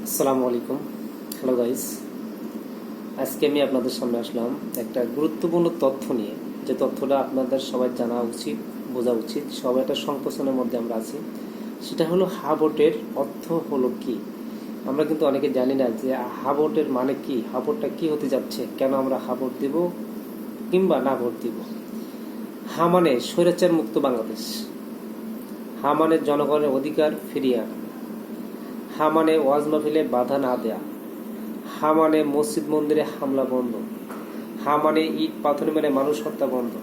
আসসালামু আলাইকুম। Hello guys, আজকে আমি আপনাদের সামনে আসলাম একটা গুরুত্বপূর্ণ তথ্য নিয়ে। যে তথ্যটা আপনাদের সবাই জানা উচিত, বোঝা উচিত। সবাই একটা সংকোচনের মধ্যে আমরা আছি। সেটা হলো হাবটের অর্থ হলো কি। আমরা কিন্তু অনেকে জানি না যে হাবটের মানে কি, হাবটটা কি হতে যাচ্ছে, কেন আমরা হাবট দিব কিংবা না ভোট দিব। হা মানে স্বৈরাচার মুক্ত বাংলাদেশ, হা মানে জনগণের অধিকার ফিরিয়ে আনা, হা মানে ওয়াজ মাহফিলে বাধা না দেয়া, হা মানে মসজিদ মন্দিরে হামলা বন্ধ, হা মানে ইট পাথর মেরে মানুষ হত্যা বন্ধ,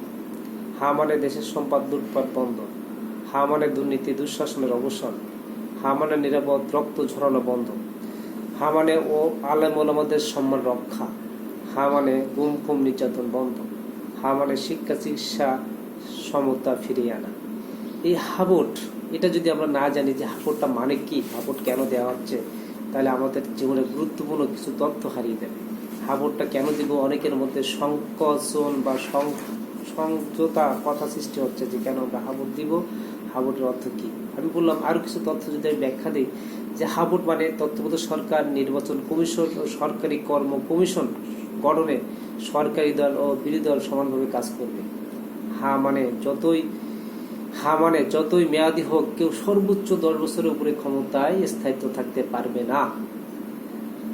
হা মানে দেশের সম্পদ লুটপাট বন্ধ, হা মানে দুর্নীতি দুঃশাসনের অবসান, হা মানে নিরাপদ রক্ত ঝরানো বন্ধ, হা মানে ও আলেম ওলামাদের সম্মান রক্ষা, হা মানে গুম খুম নির্যাতন বন্ধ, হা মানে শিক্ষা চিকিৎসা সমতা ফিরিয়ে আনা। এই হাবট, এটা যদি আমরা না জানি যে হাবটটা মানে কি, হাবট কেন দেওয়া হচ্ছে, তাহলে আমাদের জীবনে গুরুত্বপূর্ণ কিছু তথ্য হারিয়ে দেবে। হাবটটা কেন দিব, অনেকের মধ্যে সংকোচন বা সংযতা কথা সৃষ্টি হচ্ছে যে কেন আমরা হাবট দিব, হাবটের অর্থ কি। আমি বললাম আরো কিছু তথ্য যদি আমি ব্যাখ্যা দিই, যে হাবট মানে তত্ত্বাবধায়ক সরকার, নির্বাচন কমিশন ও সরকারি কর্ম কমিশন গঠনে সরকারি দল ও বিরোধী দল সমানভাবে কাজ করবে। হা মানে যতই মেয়াদি হোক, কেউ সর্বোচ্চ 10 বছরের উপরে ক্ষমতায় স্থায়িত্ব থাকতে পারবে না।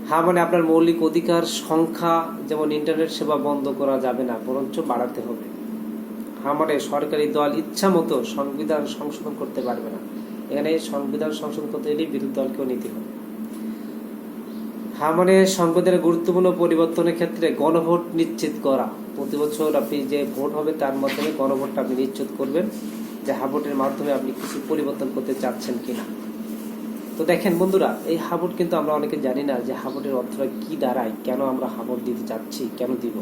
হা মানে আপনার মৌলিক অধিকার সংখ্যা, যেমন ইন্টারনেট সেবা বন্ধ করা যাবে না, বরঞ্চ বাড়াতে হবে। হা মানে সরকারি দল ইচ্ছা মতো সংবিধান সংশোধন করতে পারবে না, এখানে সংবিধান সংশোধন করতে গেলে বিরোধী দলকেও নিতে হবে। হা মানে সংবিধানের গুরুত্বপূর্ণ পরিবর্তনের ক্ষেত্রে গণভোট নিশ্চিত করা। প্রতি বছর আপনি যে ভোট হবে তার মাধ্যমে গণভোটটা আপনি নিশ্চিত করবেন যে হাবটের মাধ্যমে আপনি কিছু পরিবর্তন করতে চাচ্ছেন কিনা। তো দেখেন বন্ধুরা, এই হাবট কিন্তু আমরা অনেকে জানি না যে হাবটের অর্থটা কি দাঁড়ায়, কেন আমরা হাবট দিতে চাচ্ছি, কেন দিব।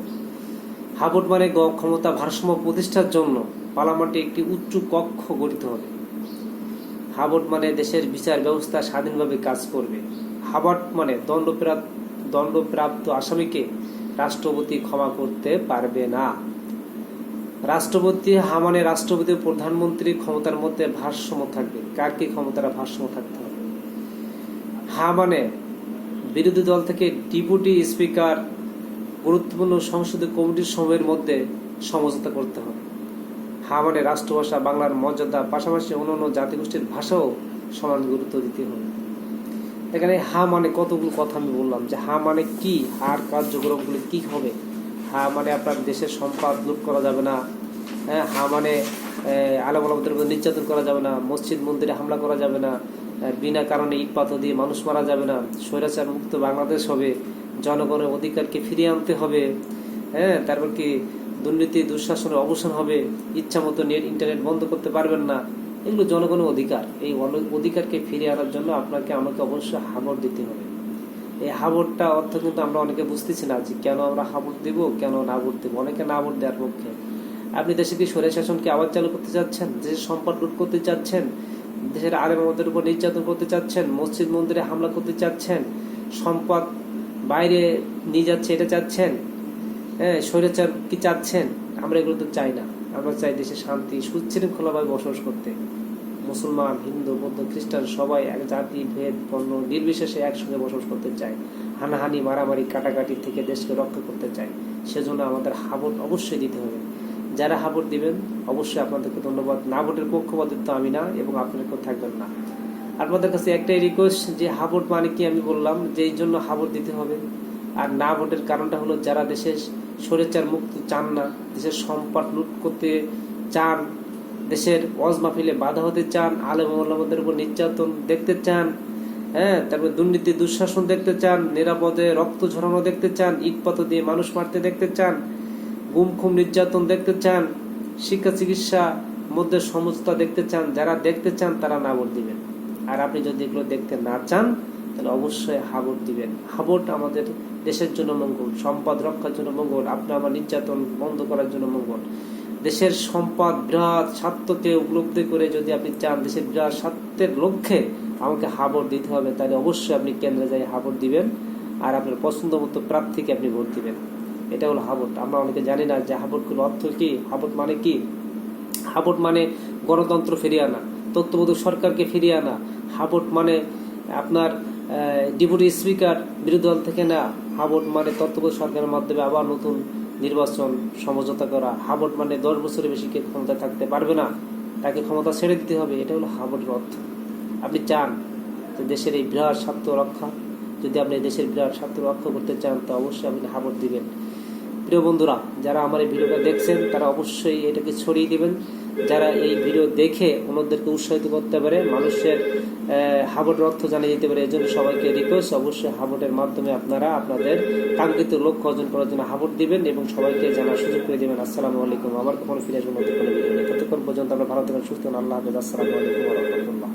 হাবট মানে ক্ষমতা ভারসাম্য প্রতিষ্ঠার জন্য পার্লামেন্টে একটি উচ্চ কক্ষ গঠিত হবে। হাবট মানে দেশের বিচার ব্যবস্থা স্বাধীনভাবে কাজ করবে। হাবট মানে দণ্ডপ্রাপ্ত আসামিকে রাষ্ট্রপতি ক্ষমা করতে পারবে না। রাষ্ট্রপতি, হা মানে রাষ্ট্রপতি ও প্রধানমন্ত্রী ক্ষমতার মধ্যে ভারসাম্য থাকবে। কার কি ক্ষমতার ভারসাম্য থাকতে হবে। হা মানে বিরোধী দল থেকে ডেপুটি স্পিকার গুরুত্বপূর্ণ সংসদীয় কমিটির সময়ের মধ্যে সমঝোতা করতে হবে। হা মানে রাষ্ট্রভাষা বাংলার মর্যাদা, পাশাপাশি অন্যান্য জাতিগোষ্ঠীর ভাষাও সমান গুরুত্ব দিতে হবে। এখানে হা মানে কতগুলো কথা আমি বললাম, যে হা মানে কি, হার কার্যক্রমগুলি কি হবে। হা মানে আপনার দেশের সম্পদ লুট করা যাবে না। হা মানে আলেম ওলামাদের উপর নির্যাতন করা যাবে না, মসজিদ মন্দিরে হামলা করা যাবে না, বিনা কারণে ইট পাথর দিয়ে মানুষ মারা যাবে না, স্বৈরাচার মুক্ত বাংলাদেশ হবে, জনগণের অধিকারকে ফিরিয়ে আনতে হবে। তারপর কি দুর্নীতি দুঃশাসনের অবসান হবে, ইচ্ছা মতো নেট ইন্টারনেট বন্ধ করতে পারবেন না। এগুলো জনগণের অধিকার। এই অধিকারকে ফিরিয়ে আনার জন্য আপনাকে আমাকে অবশ্যই হাবট দিতে হবে। এই হাবটটা অর্থ কিন্তু আমরা অনেকে বুঝতেছি না, যে কেন আমরা হাবট দিব, কেন না ভোট দিব। অনেকে না ভোট দেওয়ার পক্ষে। আপনি দেশে কি স্বৈর শাসনকে আবার চালু করতে চাচ্ছেন, দেশের সম্পদ লুট করতে চাচ্ছেন, দেশের আলেম ওলামাদের উপর নির্যাতন করতে চাচ্ছেন, মসজিদ মন্দিরে হামলা করতে চাচ্ছেন, সম্পদ বাইরে নিয়ে যাচ্ছে এটা চাচ্ছেন, স্বৈরাচার কি চাচ্ছেন। আমরা এগুলো তো চাই না। আমরা চাই দেশে শান্তি সুশৃঙ্খলাভাবে বসবাস করতে। মুসলমান, হিন্দু, বৌদ্ধ, খ্রিস্টান সবাই এক জাতি ভেদ বর্ণ নির্বিশেষে একসঙ্গে বসবাস করতে চায়। হানাহানি মারামারি কাটাকাটি থেকে দেশকে রক্ষা করতে চায়। সেজন্য আমাদের হাবট অবশ্যই দিতে হবে। যারা হাবট দিবেন অবশ্যই আপনাদেরকে ধন্যবাদ। না ভোটের পক্ষপাতিত্ব আমি না, এবং আপনারা কেউ থাকবেন না। আপনাদের কাছে একটাই রিকোয়েস্ট, যে হাবট মানে কি আমি বললাম, যে এই জন্য হাবট দিতে হবে। আর না ভোটের কারণটা হলো, যারা দেশের স্বৈরাচার মুক্ত চান না, দেশের সম্পদ লুট করতে চান, দেশের ওয়াজ মাহফিলে বাধা হতে চান, আলেম ওলামাদের উপর নির্যাতন দেখতে চান, তারপরে দুর্নীতি দুঃশাসন দেখতে চান, নিরাপদে রক্ত ঝরানো দেখতে চান, ইট পাথর দিয়ে মানুষ মারতে দেখতে চান, গুম খুম নির্যাতন দেখতে চান, শিক্ষা চিকিৎসা মধ্যে সমঝোতা দেখতে চান। যারা দেখতে চান তারা না ভোট দিবেন। আর আপনি যদি এগুলো দেখতে না চান, তাহলে অবশ্যই হাবট দিবেন। হাবট আমাদের দেশের জন্য মঙ্গল, সম্পদ রক্ষার জন্য মঙ্গল, আপনার আমার নির্যাতন বন্ধ করার জন্য মঙ্গল। দেশের সম্পদ বৃহৎ স্বার্থকে উপলব্ধি করে যদি আপনি চান দেশের বৃহৎ স্বার্থের লক্ষ্যে আমাকে হাবট দিতে হবে, তাহলে অবশ্যই আপনি কেন্দ্রে যাই হাবট দিবেন, আর আপনার পছন্দ মতো প্রার্থীকে আপনি ভোট দিবেন। এটা হলো হাবট। আমরা অনেকে জানি না যে হাবটগুলো অর্থ কি, হাবট মানে কি। হাবট মানে গণতন্ত্র ফিরিয়ে আনা, তত্ত্বাবধায়ক সরকারকে ফিরিয়ে আনা। হাবট মানে আপনার ডেপুটি স্পিকার বিরোধী দল থেকে না, হাবট মানে তত্ত্বাবধায়ক সরকারের মাধ্যমে আবার নতুন নির্বাচন সমঝোতা করা। হাবট মানে 10 বছরের বেশি কে ক্ষমতায় থাকতে পারবে না, তাকে ক্ষমতা ছেড়ে দিতে হবে, এটা হলো হাবটের অর্থ। আপনি চান যে দেশের এই বিরাট স্বার্থ রক্ষা, যদি আপনি দেশের বিরাট স্বার্থ রক্ষা করতে চান তো অবশ্যই আপনি হাবট দিবেন। প্রিয় বন্ধুরা, যারা আমার এই ভিডিওটা দেখছেন তারা অবশ্যই এটাকে ছড়িয়ে দিবেন, যারা এই ভিডিও দেখে অন্যদেরকে উৎসাহিত করতে পারে, মানুষের হাবটের অর্থ জানিয়ে দিতে পারে। এই জন্য সবাইকে রিকোয়েস্ট, অবশ্যই হাবটের মাধ্যমে আপনারা আপনাদের কাঙ্ক্ষিত লক্ষ্য অর্জন করার জন্য হাবট দিবেন এবং সবাইকে জানার সুযোগ করে দেবেন। আসসালামু আলাইকুম। আবার কখনো ফিরে আসবো নতুন কোনো ভিডিও নিয়ে। ততক্ষণ পর্যন্ত আমরা ভালো থাকেন, সুস্থ থাকুন। আল্লাহ হাফেজ। আসসালামু আলাইকুম ওয়া রাহমাতুল্লাহ।